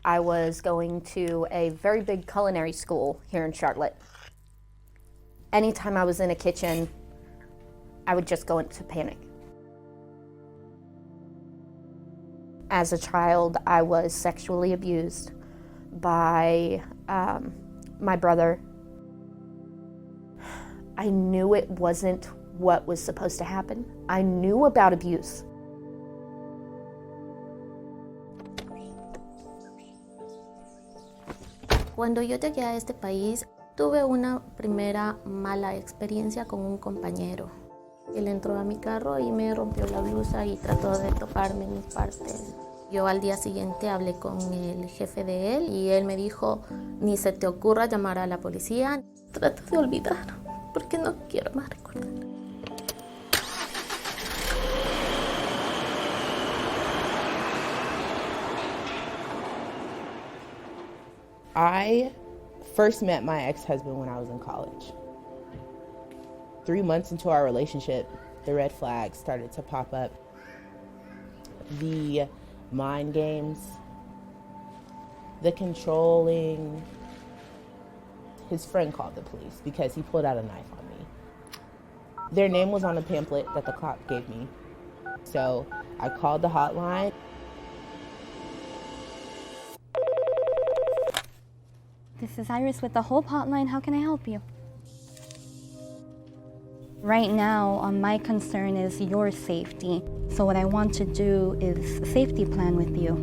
I was going to a very big culinary school here in Charlotte. Anytime I was in a kitchen, I would just go into panic. As a child, I was sexually abused by my brother. I knew it wasn't what was supposed to happen. I knew about abuse. Cuando yo llegué a este país, tuve una primera mala experiencia con un compañero. Él entró a mi carro y me rompió la blusa y trató de tocarme mis partes. Yo al día siguiente hablé con el jefe de él y él me dijo, ni se te ocurra llamar a la policía. Trato de olvidar, porque no quiero más recordar. I first met my ex-husband when I was in college. 3 months into our relationship, the red flags started to pop up. The mind games, the controlling. His friend called the police because he pulled out a knife on me. Their name was on a pamphlet that the cop gave me. So I called the hotline. This is Iris with the Hope Hotline. How can I help you? Right now, my concern is your safety. So what I want to do is a safety plan with you.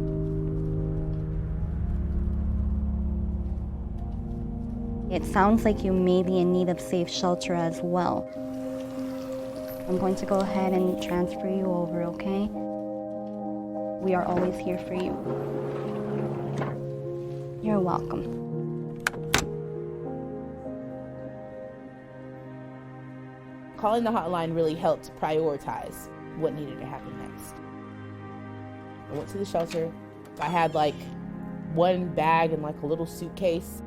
It sounds like you may be in need of safe shelter as well. I'm going to go ahead and transfer you over, okay? We are always here for you. You're welcome. Calling the hotline really helped prioritize what needed to happen next. I went to the shelter. I had like one bag and like a little suitcase.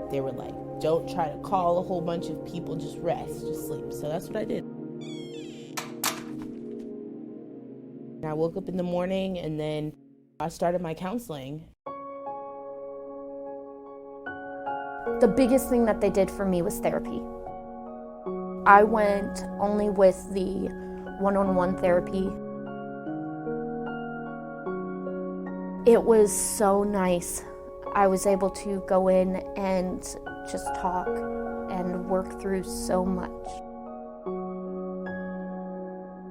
They were like, don't try to call a whole bunch of people, just rest, just sleep. So that's what I did. And I woke up in the morning and then I started my counseling. The biggest thing that they did for me was therapy. I went only with the one-on-one therapy. It was so nice. I was able to go in and just talk and work through so much.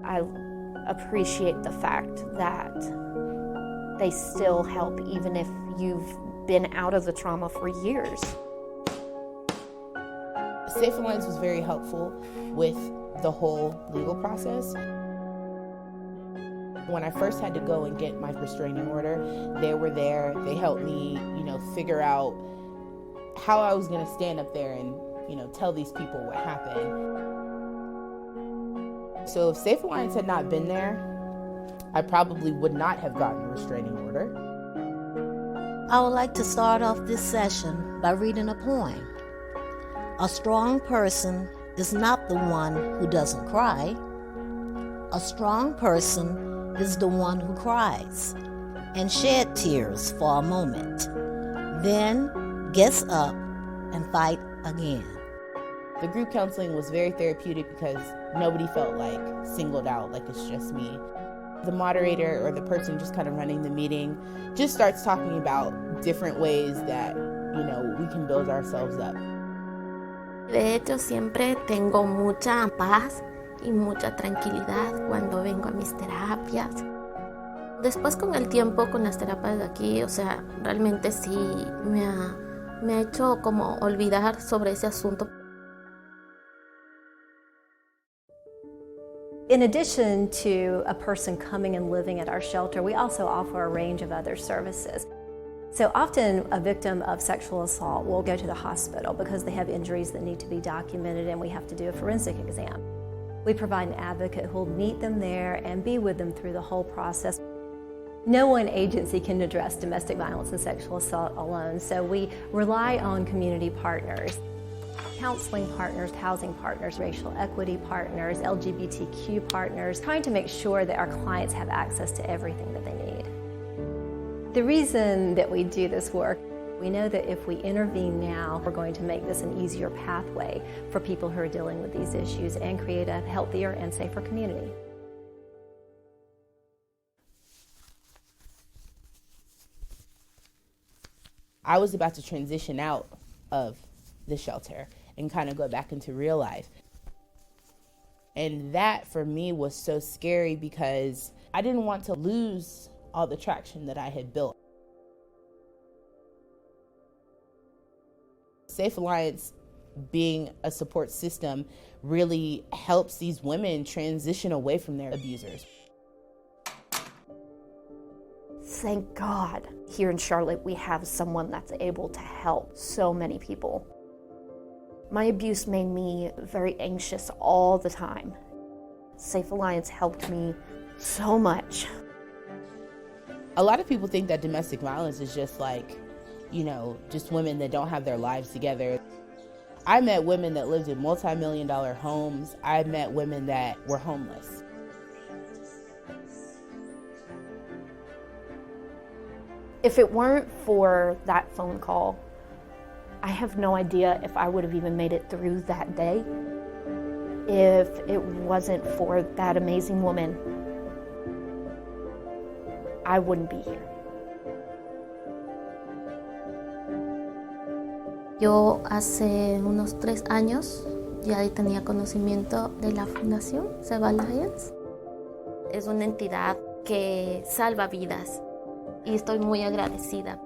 I appreciate the fact that they still help even if you've been out of the trauma for years. Safe Alliance was very helpful with the whole legal process. When I first had to go and get my restraining order, they were there. They helped me, figure out how I was going to stand up there and, tell these people what happened. So if Safe Alliance had not been there, I probably would not have gotten a restraining order. I would like to start off this session by reading a poem. A strong person is not the one who doesn't cry. A strong person is the one who cries and shed tears for a moment, then gets up and fight again. The group counseling was very therapeutic because nobody felt like singled out, like it's just me. The moderator or the person just kind of running the meeting just starts talking about different ways that, we can build ourselves up. De hecho, siempre tengo mucha paz y mucha tranquilidad cuando vengo a mis terapias. Después, con el tiempo, con las terapias de aquí, realmente sí me ha hecho como olvidar sobre ese asunto. In addition to a person coming and living at our shelter, we also offer a range of other services. So often a victim of sexual assault will go to the hospital because they have injuries that need to be documented and we have to do a forensic exam. We provide an advocate who will meet them there and be with them through the whole process. No one agency can address domestic violence and sexual assault alone, so we rely on community partners. Counseling partners, housing partners, racial equity partners, LGBTQ partners, trying to make sure that our clients have access to everything that they need. The reason that we do this work, we know that if we intervene now, we're going to make this an easier pathway for people who are dealing with these issues and create a healthier and safer community. I was about to transition out of the shelter and kind of go back into real life. And that for me was so scary because I didn't want to lose all the traction that I had built. Safe Alliance being a support system really helps these women transition away from their abusers. Thank God, here in Charlotte, we have someone that's able to help so many people. My abuse made me very anxious all the time. Safe Alliance helped me so much. A lot of people think that domestic violence is just like, you know, just women that don't have their lives together. I met women that lived in multi-million-dollar homes. I met women that were homeless. If it weren't for that phone call, I have no idea if I would have even made it through that day. If it wasn't for that amazing woman, I wouldn't be here. Yo hace unos 3 años ya tenía conocimiento de la fundación Silver Alliance. Es una entidad que salva vidas y estoy muy agradecida